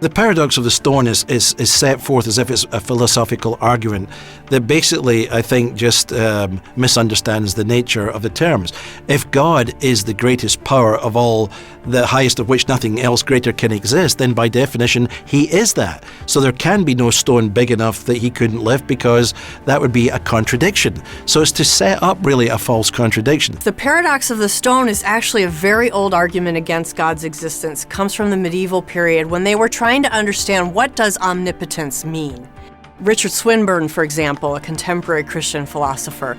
The paradox of the stone is set forth as if it's a philosophical argument that basically, I think, just misunderstands the nature of the terms. If God is the greatest power of all, the highest of which nothing else greater can exist, then by definition, he is that. So there can be no stone big enough that he couldn't lift, because that would be a contradiction. So it's to set up really a false contradiction. The paradox of the stone is actually a very old argument against God's existence. It comes from the medieval period when they were trying to understand, what does omnipotence mean? Richard Swinburne, for example, a contemporary Christian philosopher,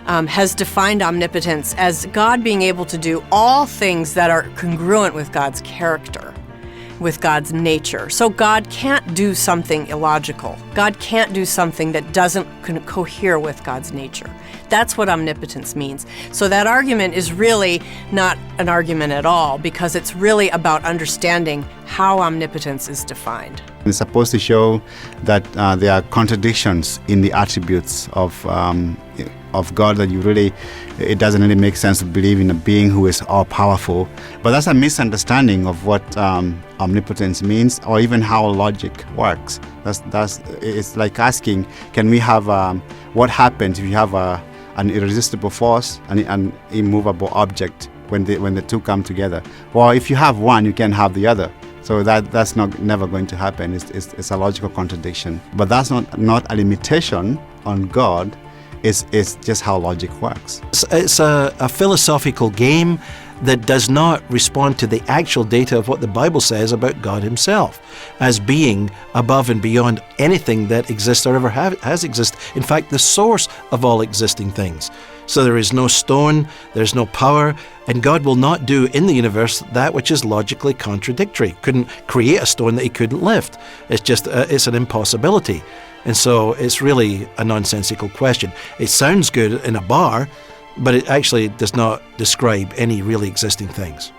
has defined omnipotence as God being able to do all things that are congruent with God's character, with God's nature. So God can't do something illogical. God can't do something that doesn't cohere with God's nature. That's what omnipotence means. So that argument is really not an argument at all, because it's really about understanding how omnipotence is defined. It's supposed to show that there are contradictions in the attributes of God, that it doesn't really make sense to believe in a being who is all-powerful. But that's a misunderstanding of what omnipotence means, or even how logic works. It's like asking, can we have what happens if you have an irresistible force and an immovable object when the two come together? Well, if you have one, you can have the other. So that's never going to happen. It's a logical contradiction. But that's not a limitation on God. It's just how logic works. It's a philosophical game that does not respond to the actual data of what the Bible says about God himself as being above and beyond anything that exists or ever has existed. In fact, the source of all existing things. So there is no stone, there's no power, and God will not do in the universe that which is logically contradictory. Couldn't create a stone that he couldn't lift. It's just, it's an impossibility. And so it's really a nonsensical question. It sounds good in a bar, but it actually does not describe any really existing things.